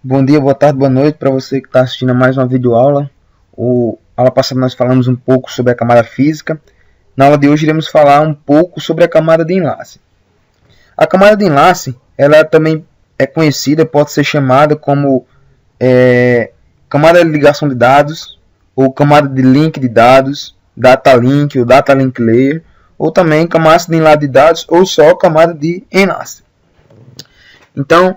Bom dia, boa tarde, boa noite para você que está assistindo a mais uma videoaula. Aula passada nós falamos um pouco sobre a camada física. Na aula de hoje iremos falar um pouco sobre a camada de enlace. A camada de enlace, ela também é conhecida, pode ser chamada como camada de ligação de dados, ou camada de link de dados, data link ou data link layer, ou também camada de enlace de dados, ou só camada de enlace. Então,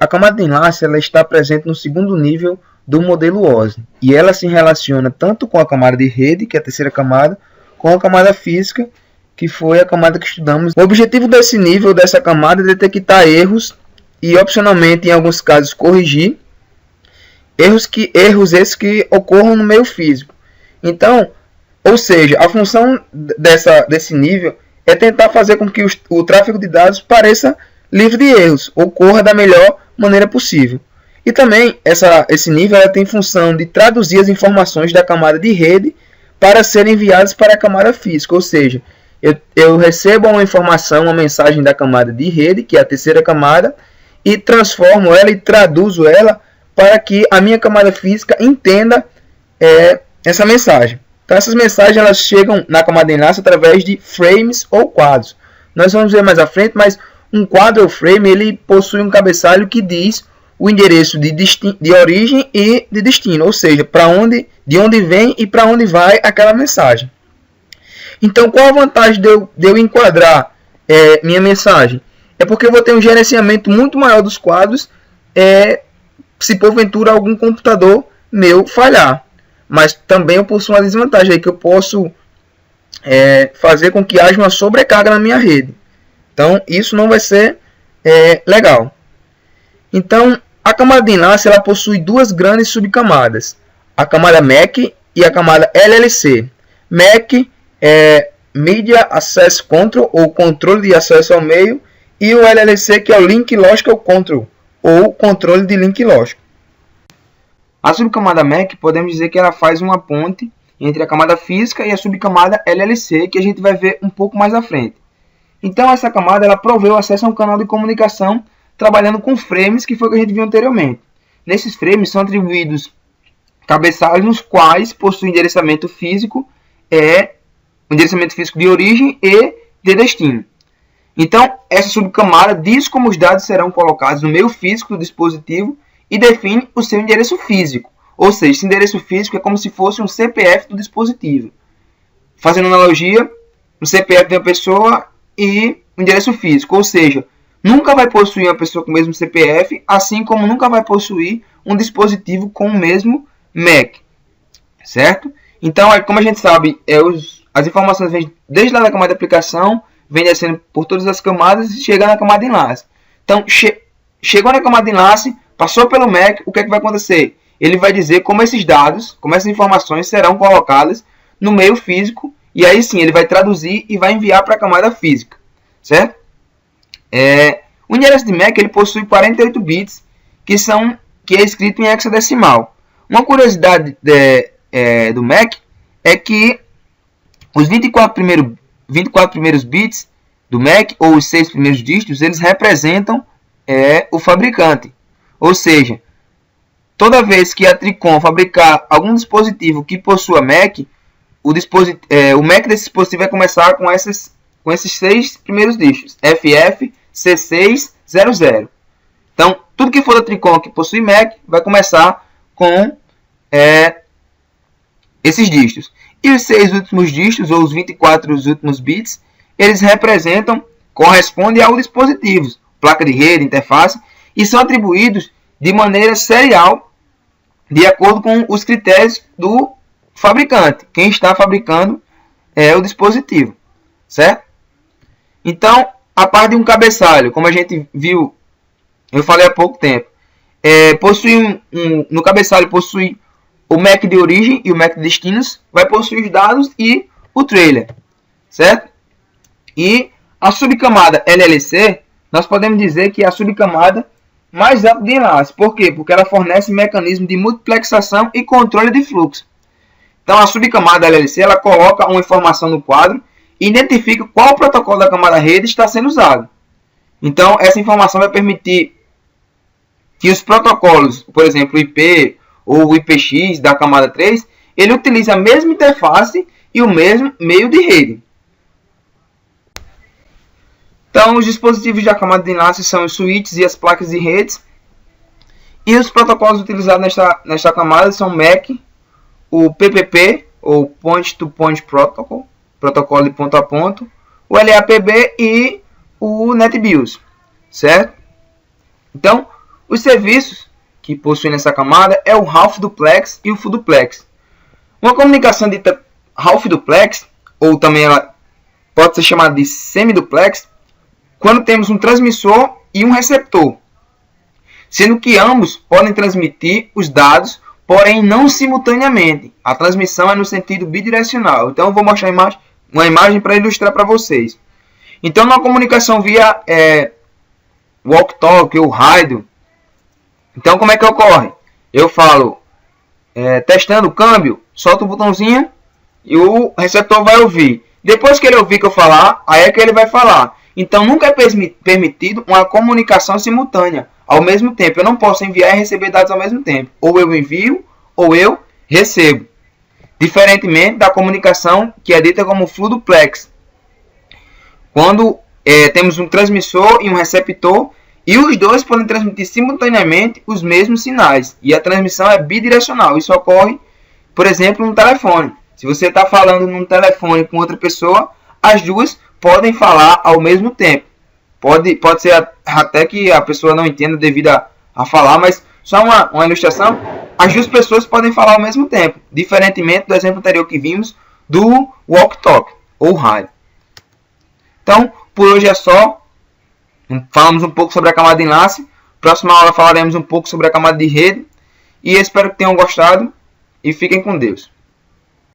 a camada de enlace ela está presente no segundo nível do modelo OSI, e ela se relaciona tanto com a camada de rede, que é a terceira camada, com a camada física, que foi a camada que estudamos. O objetivo desse nível, dessa camada, é detectar erros e, opcionalmente, em alguns casos, corrigir erros esses que ocorram no meio físico. Então, ou seja, a função desse nível é tentar fazer com que o tráfego de dados pareça livre de erros, ocorra da melhor maneira possível. E também esse nível ela tem função de traduzir as informações da camada de rede para serem enviadas para a camada física, ou seja, eu recebo uma informação, uma mensagem da camada de rede, que é a terceira camada, e transformo ela e traduzo ela para que a minha camada física entenda essa mensagem. Então essas mensagens elas chegam na camada de enlace através de frames ou quadros. Nós vamos ver mais à frente, mas um quadro ou frame ele possui um cabeçalho que diz o endereço de origem e de destino, ou seja, de onde vem e para onde vai aquela mensagem. Então, qual a vantagem de eu enquadrar minha mensagem? É porque eu vou ter um gerenciamento muito maior dos quadros se porventura algum computador meu falhar. Mas também eu possuo uma desvantagem aí, que eu posso fazer com que haja uma sobrecarga na minha rede. Então, isso não vai ser legal. Então, a camada de enlace ela possui duas grandes subcamadas. A camada MAC e a camada LLC. MAC é Media Access Control, ou controle de acesso ao meio. E o LLC, que é o Link Logical Control, ou controle de link lógico. A subcamada MAC, podemos dizer que ela faz uma ponte entre a camada física e a subcamada LLC, que a gente vai ver um pouco mais à frente. Então, essa camada ela provê o acesso a um canal de comunicação trabalhando com frames, que foi o que a gente viu anteriormente. Nesses frames são atribuídos cabeçalhos nos quais possuem endereçamento físico, de origem e de destino. Então, essa subcamada diz como os dados serão colocados no meio físico do dispositivo e define o seu endereço físico. Ou seja, esse endereço físico é como se fosse um CPF do dispositivo. Fazendo analogia, o CPF de uma pessoa e o endereço físico. Ou seja, nunca vai possuir uma pessoa com o mesmo CPF, assim como nunca vai possuir um dispositivo com o mesmo MAC. Certo? Então, como a gente sabe, as informações vêm desde lá da camada de aplicação, vem descendo por todas as camadas e chega na camada de enlace. Então, chegou na camada de enlace, passou pelo MAC, o que é que vai acontecer? Ele vai dizer como esses dados, como essas informações serão colocadas no meio físico, e aí sim ele vai traduzir e vai enviar para a camada física. Certo? O endereço de MAC ele possui 48 bits, que é escrito em hexadecimal. Uma curiosidade do MAC é que os 24 primeiros bits do MAC, ou os 6 primeiros dígitos, eles representam o fabricante. Ou seja, toda vez que a Tricom fabricar algum dispositivo que possua MAC, o MAC desse dispositivo vai começar com esses 6 primeiros dígitos, FF C600. Então, tudo que for da Tricom que possui MAC vai começar com esses dígitos. E os 6 últimos dígitos, ou os 24 últimos bits, eles correspondem ao dispositivo, placa de rede, interface, e são atribuídos de maneira serial, de acordo com os critérios do fabricante, quem está fabricando o dispositivo, certo? Então, a parte de um cabeçalho, como a gente viu, eu falei há pouco tempo, no cabeçalho possui o MAC de origem e o MAC de destinos, vai possuir os dados e o trailer, certo? E a subcamada LLC, nós podemos dizer que é a subcamada mais ampla de enlace. Por quê? Porque ela fornece mecanismo de multiplexação e controle de fluxo. Então, a subcamada LLC ela coloca uma informação no quadro e identifica qual protocolo da camada rede está sendo usado. Então, essa informação vai permitir que os protocolos, por exemplo, o IP ou o IPX da camada 3, ele utiliza a mesma interface e o mesmo meio de rede. Então, os dispositivos da camada de enlace são os switches e as placas de redes. E os protocolos utilizados nesta camada são o MAC, o PPP, ou Point-to-Point Protocol, protocolo de ponto a ponto, o LAPB e o NetBIOS, certo? Então, os serviços que possuem nessa camada é o Half Duplex e o Full Duplex. Uma comunicação dita Half Duplex, ou também ela pode ser chamada de Semi-Duplex, quando temos um transmissor e um receptor, sendo que ambos podem transmitir os dados, porém não simultaneamente. A transmissão é no sentido bidirecional. Então eu vou mostrar uma imagem para ilustrar para vocês. Então, numa comunicação via walk-talk ou rádio, então como é que ocorre? Eu falo, testando o câmbio, solto o botãozinho e o receptor vai ouvir. Depois que ele ouvir que eu falar, aí é que ele vai falar. Então nunca é permitido uma comunicação simultânea ao mesmo tempo. Eu não posso enviar e receber dados ao mesmo tempo. Ou eu envio ou eu recebo. Diferentemente da comunicação que é dita como Full Duplex, quando temos um transmissor e um receptor e os dois podem transmitir simultaneamente os mesmos sinais. E a transmissão é bidirecional. Isso ocorre, por exemplo, no telefone. Se você está falando num telefone com outra pessoa, as duas podem falar ao mesmo tempo. Pode ser até que a pessoa não entenda devido a falar, mas só uma ilustração. As duas pessoas podem falar ao mesmo tempo, diferentemente do exemplo anterior que vimos do walk-talk ou rádio. Então, por hoje é só. Falamos um pouco sobre a camada de enlace. Próxima aula falaremos um pouco sobre a camada de rede. E espero que tenham gostado e fiquem com Deus.